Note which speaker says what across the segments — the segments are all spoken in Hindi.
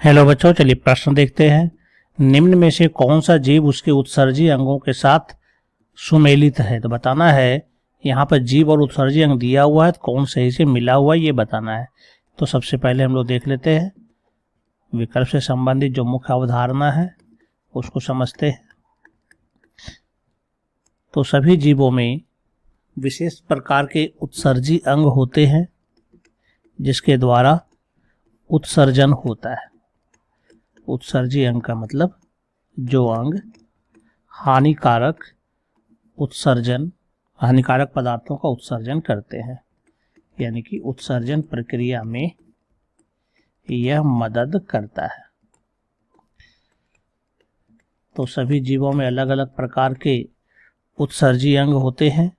Speaker 1: हेलो बच्चों, चलिए प्रश्न देखते हैं। निम्न में से कौन सा जीव उसके उत्सर्जी अंगों के साथ सुमेलित है। तो बताना है, यहाँ पर जीव और उत्सर्जी अंग दिया हुआ है, तो कौन सही से मिला हुआ है ये बताना है। तो सबसे पहले हम लोग देख लेते हैं, विकल्प से संबंधित जो मुख्य अवधारणा है उसको समझते हैं। तो सभी जीवों में विशेष प्रकार के उत्सर्जी अंग होते हैं जिसके द्वारा उत्सर्जन होता है। उत्सर्जी अंग का मतलब जो अंग हानिकारक पदार्थों का उत्सर्जन करते हैं, यानी कि उत्सर्जन प्रक्रिया में यह मदद करता है। तो सभी जीवों में अलग अलग प्रकार के उत्सर्जी अंग होते हैं।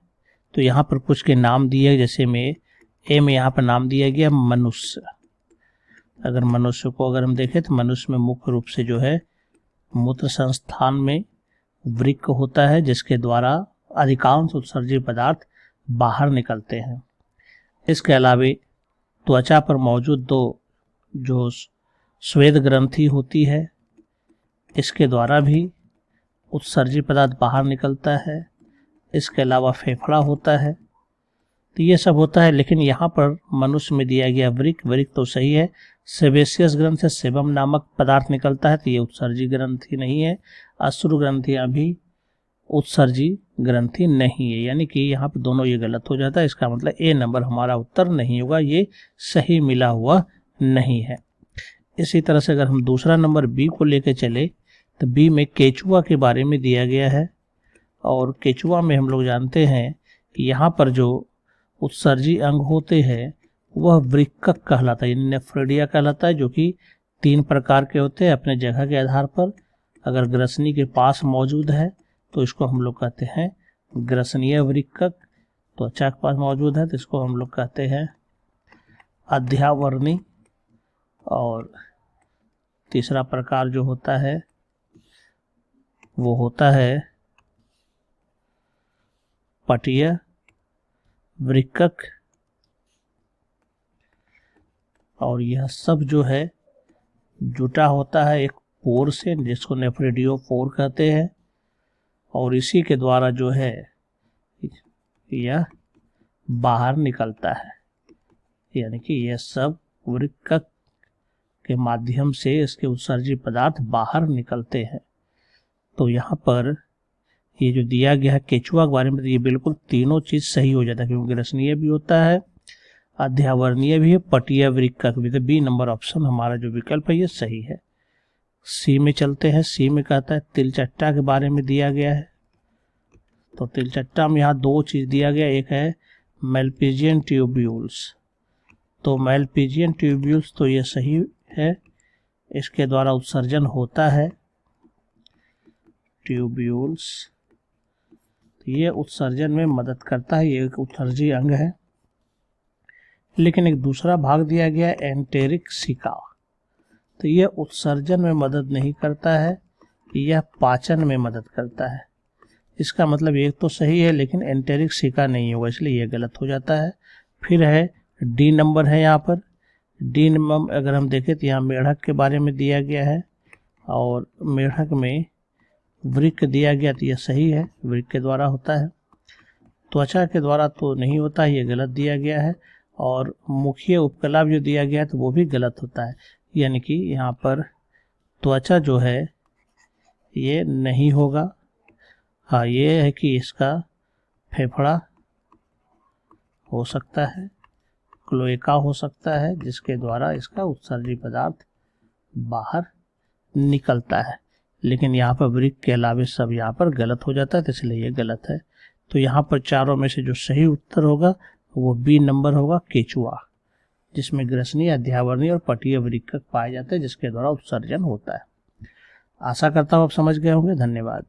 Speaker 1: तो यहाँ पर कुछ के नाम दिए, जैसे में यहाँ पर नाम दिया गया मनुष्य। अगर मनुष्य को अगर हम देखें तो मनुष्य में मुख्य रूप से जो है मूत्र संस्थान में वृक्क होता है जिसके द्वारा अधिकांश उत्सर्जी पदार्थ बाहर निकलते हैं। इसके अलावा त्वचा पर मौजूद दो जो स्वेद ग्रंथि होती है, इसके द्वारा भी उत्सर्जी पदार्थ बाहर निकलता है। इसके अलावा फेफड़ा होता है। तो ये सब होता है, लेकिन यहाँ पर मनुष्य में दिया गया वृक्क तो सही है। सेबेसियस ग्रंथ से सेबम नामक पदार्थ निकलता है, तो ये उत्सर्जी ग्रंथि नहीं है। अश्रु ग्रंथियाँ भी उत्सर्जी ग्रंथि नहीं है, यानी कि यहाँ पर दोनों ये गलत हो जाता है। इसका मतलब ए नंबर हमारा उत्तर नहीं होगा, ये सही मिला हुआ नहीं है। इसी तरह से अगर हम दूसरा नंबर बी को लेकर चले तो बी में केचुआ के बारे में दिया गया है। और केचुआ में हम लोग जानते हैं कि यहाँ पर जो उत्सर्जी अंग होते हैं वह वृक्कक कहलाता है, यानी नेफ्रेडिया कहलाता है, जो कि 3 प्रकार के होते हैं अपने जगह के आधार पर। अगर ग्रसनी के पास मौजूद है तो इसको हम लोग कहते हैं ग्रसनीय वृक्कक। त्वचा के पास मौजूद है तो इसको हम लोग कहते हैं अध्यावर्णी। और तीसरा प्रकार जो होता है वो होता है पटीय वृक्कक। और यह सब जो है जुटा होता है एक पोर से, जिसको नेफ्रेडियोपोर कहते हैं। और इसी के द्वारा जो है यह बाहर निकलता है, यानी कि यह सब वृक्कक के माध्यम से इसके उत्सर्जी पदार्थ बाहर निकलते हैं। तो यहाँ पर ये जो दिया गया है केचुआ के बारे में, तो ये बिल्कुल तीनों चीज सही हो जाता है, क्योंकि ग्रसनीय भी होता है, अध्यावर्णीय भी है, पटीय वृक्कक भी। तो बी नंबर ऑप्शन हमारा जो विकल्प है ये सही है। सी में चलते हैं। सी में कहता है तिलचट्टा के बारे में दिया गया है। तो तिलचट्टा में यहाँ 2 चीज दिया गया, एक है मेलपिजियन ट्यूब्यूल्स। तो मेलपिजियन ट्यूब्यूल्स तो ये सही है, इसके द्वारा उत्सर्जन होता है ट्यूब्यूल्स। ये उत्सर्जन में मदद करता है, ये एक उत्सर्जी अंग है। लेकिन एक दूसरा भाग दिया गया है एंटेरिक सिका, तो यह उत्सर्जन में मदद नहीं करता है, यह पाचन में मदद करता है। इसका मतलब एक तो सही है लेकिन एंटेरिक सिका नहीं होगा, इसलिए यह गलत हो जाता है। फिर है डी नंबर है यहाँ पर। डी नंबर अगर हम देखें तो यहाँ मेढक के बारे में दिया गया है, और मेढक में वृक्क दिया गया, तो यह सही है, वृक्क के द्वारा होता है। त्वचा के द्वारा तो नहीं होता, ये गलत दिया गया है। और मुखीय उपकला जो दिया गया है तो वो भी गलत होता है, यानी कि यहाँ पर त्वचा जो है ये नहीं होगा। हाँ, ये है कि इसका फेफड़ा हो सकता है, क्लोएका हो सकता है, जिसके द्वारा इसका उत्सर्जी पदार्थ बाहर निकलता है। लेकिन यहाँ पर वृक्क के अलावे सब यहाँ पर गलत हो जाता है, तो इसलिए ये गलत है। तो यहाँ पर चारों में से जो सही उत्तर होगा वो बी नंबर होगा, केचुआ, जिसमें ग्रसनी, अध्यावर्णी और पटीय वृक्कक पाए जाते हैं जिसके द्वारा उत्सर्जन होता है। आशा करता हूँ आप समझ गए होंगे। धन्यवाद।